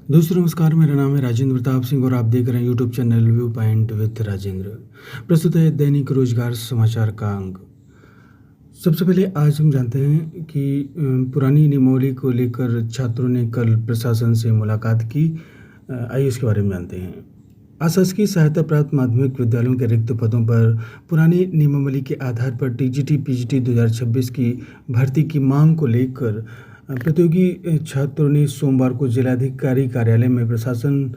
दोस्तों नमस्कार, मेरा नाम है राजेंद्र प्रताप सिंह और आप देख रहे हैं YouTube channel view point with Rajendra. प्रस्तुत है दैनिक रोजगार समाचार का अंक। सबसे पहले आज हम जानते हैं कि पुरानी नियमावली को लेकर छात्रों ने कल प्रशासन से मुलाकात की। आइए इसके बारे में जानते हैं। अशासकीय सहायता प्राप्त माध्यमिक विद्यालयों के रिक्त पदों पर पुरानी नियमावली के आधार पर टीजीटी पीजीटी 2026 की भर्ती की मांग को लेकर प्रतियोगी छात्रों ने सोमवार को जिलाधिकारी कार्यालय में प्रशासन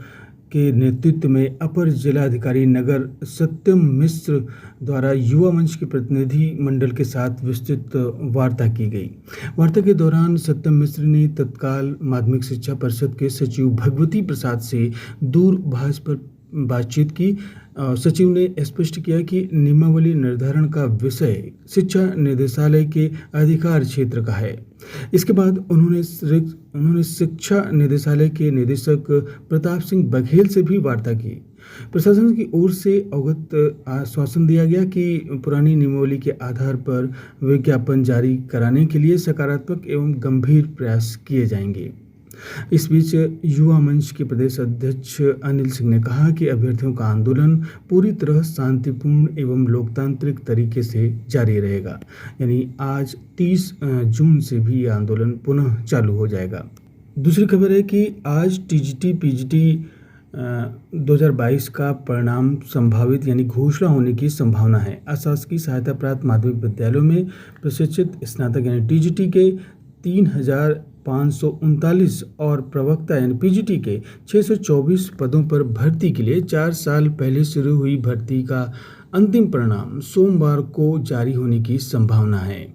के नेतृत्व में अपर जिलाधिकारी नगर सत्यम मिश्र द्वारा युवा मंच के प्रतिनिधि मंडल के साथ विस्तृत वार्ता की गई। वार्ता के दौरान सत्यम मिश्र ने तत्काल माध्यमिक शिक्षा परिषद के सचिव भगवती प्रसाद से दूरभाष पर बातचीत की। सचिव ने स्पष्ट किया कि नियमावली निर्धारण का विषय शिक्षा निदेशालय के अधिकार क्षेत्र का है। इसके बाद उन्होंने शिक्षा निदेशालय के निदेशक प्रताप सिंह बघेल से भी वार्ता की। प्रशासन की ओर से अवगत आश्वासन दिया गया कि पुरानी नियमावली के आधार पर विज्ञापन जारी कराने के लिए सकारात्मक एवं गंभीर प्रयास किए जाएंगे। इस बीच युवा मंच के प्रदेश अध्यक्ष अनिल सिंह ने कहा कि अभ्यर्थियों का आंदोलन पूरी तरह शांतिपूर्ण एवं लोकतांत्रिक तरीके से जारी रहेगा। यानी आज 30 जून से भी यह आंदोलन पुनः चालू हो जाएगा। दूसरी खबर है कि आज टीजीटी पीजीटी 2022 का परिणाम संभावित यानी घोषणा होने की संभावना है। अशासकीय सहायता प्राप्त माध्यमिक विद्यालयों में प्रशिक्षित स्नातक यानी टीजीटी के 3,539 और प्रवक्ता यानी पीजीटी के 624 पदों पर भर्ती के लिए 4 साल पहले शुरू हुई भर्ती का अंतिम परिणाम सोमवार को जारी होने की संभावना है।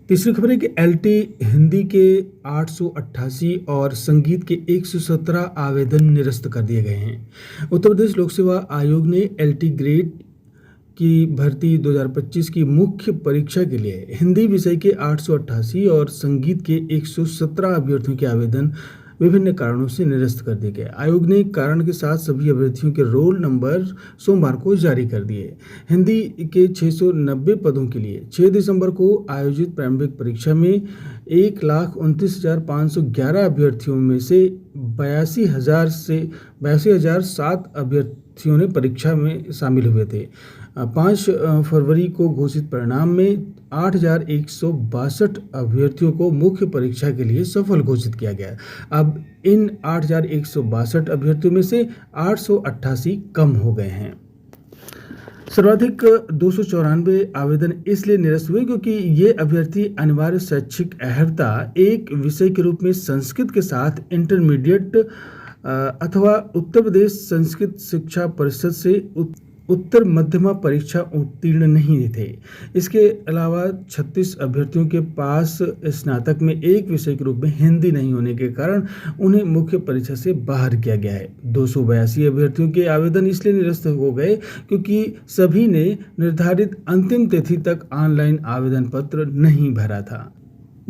तीसरी खबर है कि एलटी हिंदी के 888 और संगीत के 117 आवेदन निरस्त कर दिए गए हैं। उत्तर प्रदेश लोक सेवा आयोग ने एलटी ग्रेड की भर्ती 2025 की मुख्य परीक्षा के लिए हिंदी विषय के 888 और संगीत के 117 अभ्यर्थियों के आवेदन विभिन्न कारणों से निरस्त कर दिए गए। आयोग ने कारण के साथ सभी अभ्यर्थियों के रोल नंबर सोमवार को जारी कर दिए। हिंदी के 690 पदों के लिए 6 दिसंबर को आयोजित प्रारंभिक परीक्षा में 1,29,511 अभ्यर्थियों में से 82,007 अभ्यर्थियों ने परीक्षा में शामिल हुए थे। 5 फरवरी को घोषित परिणाम में 8,162 अभ्यर्थियों को मुख्य परीक्षा के लिए सफल घोषित किया गया। अब इन 8,162 अभ्यर्थियों में से 888 कम हो गए हैं। सर्वाधिक 294 आवेदन इसलिए निरस्त हुए क्योंकि ये अभ्यर्थी अनिवार्य शैक्षिक अर्हता एक विषय के रूप में संस्कृत के साथ इंटरमीडिएट अथवा उत्तर प्रदेश संस्कृत शिक्षा परिषद से उत्तर मध्यमा परीक्षा उत्तीर्ण नहीं थे। इसके अलावा 36 अभ्यर्थियों के पास स्नातक में एक विषय के रूप में हिंदी नहीं होने के कारण उन्हें मुख्य परीक्षा से बाहर किया गया है। 282 अभ्यर्थियों के आवेदन इसलिए निरस्त हो गए क्योंकि सभी ने निर्धारित अंतिम तिथि तक ऑनलाइन आवेदन पत्र नहीं भरा था।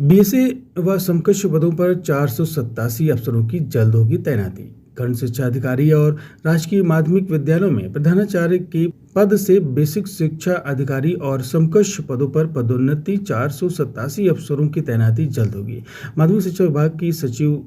बीएसए व समकक्ष पदों पर 487 अफसरों की जल्द होगी तैनाती। खंड शिक्षा अधिकारी और राजकीय माध्यमिक विद्यालयों में प्रधानाचार्य के पद से बेसिक शिक्षा अधिकारी और समकक्ष पदों पर पदोन्नति 487 अफसरों की तैनाती जल्द होगी। माध्यमिक शिक्षा विभाग की सचिव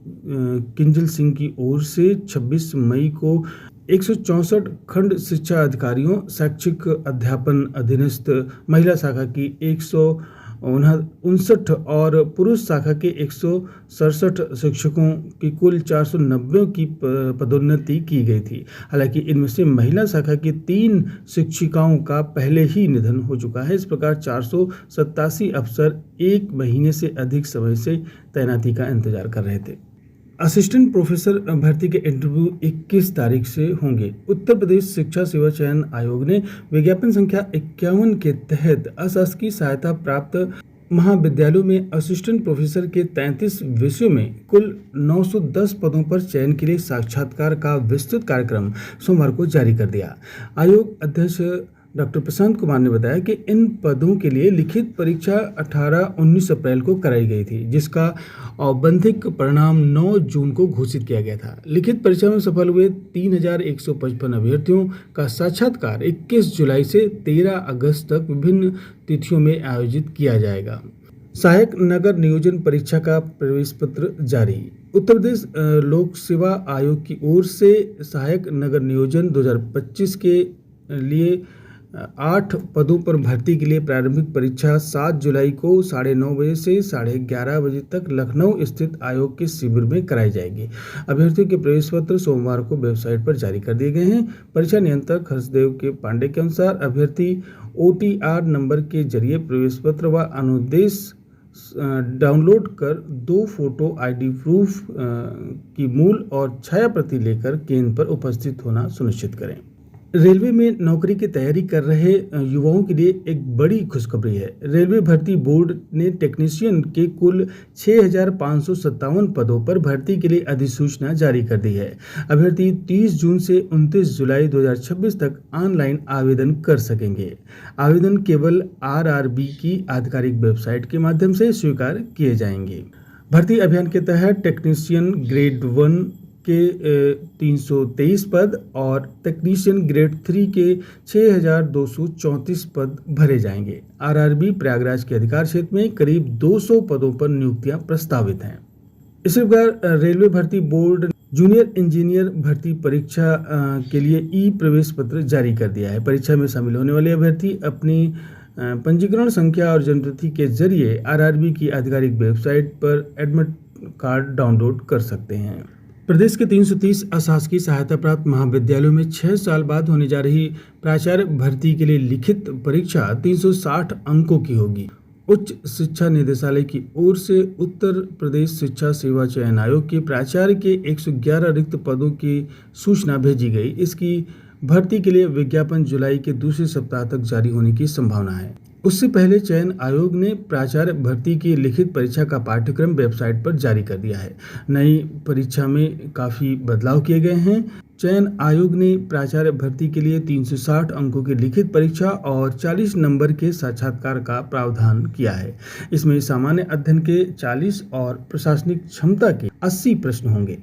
किंजल सिंह की ओर से 26 मई को 164 खंड शिक्षा अधिकारियों, शैक्षिक अध्यापन अधीनस्थ महिला शाखा की 159 और पुरुष शाखा के 167 शिक्षकों की कुल 490 की पदोन्नति की गई थी। हालांकि इनमें से महिला शाखा की 3 शिक्षिकाओं का पहले ही निधन हो चुका है। इस प्रकार 487 अफसर 1 महीने से अधिक समय से तैनाती का इंतजार कर रहे थे। असिस्टेंट प्रोफेसर भर्ती के इंटरव्यू 21 तारीख से होंगे। उत्तर प्रदेश शिक्षा सेवा चयन आयोग ने विज्ञापन संख्या 51 के तहत अशासकीय सहायता प्राप्त महाविद्यालयों में असिस्टेंट प्रोफेसर के 33 विषयों में कुल 910 पदों पर चयन के लिए साक्षात्कार का विस्तृत कार्यक्रम सोमवार को जारी कर दिया। आयोग अध्यक्ष डॉक्टर प्रशांत कुमार ने बताया कि इन पदों के लिए लिखित परीक्षा 18-19 अप्रैल को कराई गई थी, जिसका औपबंधिक परिणाम 9 जून को घोषित किया गया था। लिखित परीक्षा में सफल हुए 3,155 अभ्यर्थियों का साक्षात्कार 21 जुलाई से 13 अगस्त तक विभिन्न तिथियों में आयोजित किया जाएगा। सहायक नगर नियोजन परीक्षा का प्रवेश पत्र जारी। उत्तर प्रदेश लोक सेवा आयोग की ओर से सहायक नगर नियोजन 2025 के लिए 8 पदों पर भर्ती के लिए प्रारंभिक परीक्षा 7 जुलाई को 9:30 बजे से 11:30 बजे तक लखनऊ स्थित आयोग के शिविर में कराई जाएगी। अभ्यर्थियों के प्रवेश पत्र सोमवार को वेबसाइट पर जारी कर दिए गए हैं। परीक्षा नियंत्रक हर्षदेव के पांडे के अनुसार अभ्यर्थी OTR नंबर के जरिए प्रवेश पत्र व अनुदेश डाउनलोड कर 2 फोटो ID प्रूफ की मूल और छाया प्रति लेकर केंद्र पर उपस्थित होना सुनिश्चित करें। रेलवे में नौकरी की तैयारी कर रहे युवाओं के लिए एक बड़ी खुशखबरी है। रेलवे भर्ती बोर्ड ने टेक्नीशियन के कुल 6,557 पदों पर भर्ती के लिए अधिसूचना जारी कर दी है। अभ्यर्थी 30 जून से 29 जुलाई 2026 तक ऑनलाइन आवेदन कर सकेंगे। आवेदन केवल RRB की आधिकारिक वेबसाइट के माध्यम से स्वीकार किए जाएंगे। भर्ती अभियान के तहत टेक्नीशियन ग्रेड 1 के 323 पद और टेक्नीशियन ग्रेड 3 के 6,234 पद भरे जाएंगे। RRB प्रयागराज के अधिकार क्षेत्र में करीब 200 पदों पर नियुक्तियां प्रस्तावित हैं। इसी प्रकार रेलवे भर्ती बोर्ड जूनियर इंजीनियर भर्ती परीक्षा के लिए ई-प्रवेश पत्र जारी कर दिया है। परीक्षा में शामिल होने वाले अभ्यर्थी अपनी पंजीकरण संख्या और जन्मतिथि के जरिए RRB की आधिकारिक वेबसाइट पर एडमिट कार्ड डाउनलोड कर सकते हैं। प्रदेश के 330 अशासकीय सहायता प्राप्त महाविद्यालयों में 6 साल बाद होने जा रही प्राचार्य भर्ती के लिए लिखित परीक्षा 360 अंकों की होगी। उच्च शिक्षा निदेशालय की ओर से उत्तर प्रदेश शिक्षा सेवा चयन आयोग के प्राचार्य के 111 रिक्त पदों की सूचना भेजी गई। इसकी भर्ती के लिए विज्ञापन जुलाई के दूसरे सप्ताह तक जारी होने की संभावना है। उससे पहले चयन आयोग ने प्राचार्य भर्ती की लिखित परीक्षा का पाठ्यक्रम वेबसाइट पर जारी कर दिया है। नई परीक्षा में काफ़ी बदलाव किए गए हैं। चयन आयोग ने प्राचार्य भर्ती के लिए 360 अंकों की लिखित परीक्षा और 40 नंबर के साक्षात्कार का प्रावधान किया है। इसमें सामान्य अध्ययन के 40 और प्रशासनिक क्षमता के 80 प्रश्न होंगे।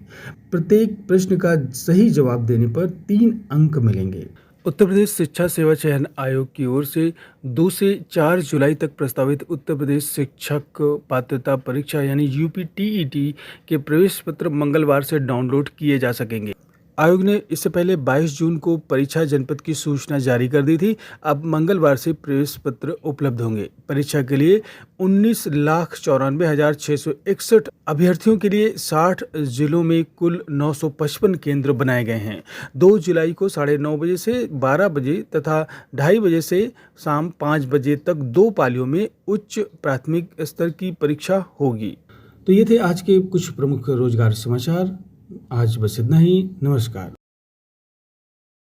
प्रत्येक प्रश्न का सही जवाब देने पर 3 अंक मिलेंगे। उत्तर प्रदेश शिक्षा सेवा चयन आयोग की ओर से 2 से 4 जुलाई तक प्रस्तावित उत्तर प्रदेश शिक्षक पात्रता परीक्षा यानी UPTET के प्रवेश पत्र मंगलवार से डाउनलोड किए जा सकेंगे। आयोग ने इससे पहले 22 जून को परीक्षा जनपद की सूचना जारी कर दी थी। अब मंगलवार से प्रवेश पत्र उपलब्ध होंगे। परीक्षा के लिए 19,94,661 अभ्यर्थियों के लिए 60 जिलों में कुल 955 केंद्र बनाए गए हैं। 2 जुलाई को 9:30 बजे से 12 बजे तथा 2:30 बजे से शाम 5 बजे तक 2 पालियों में उच्च प्राथमिक स्तर की परीक्षा होगी। तो ये थे आज के कुछ प्रमुख रोजगार समाचार। आज बस इतना ही। नमस्कार।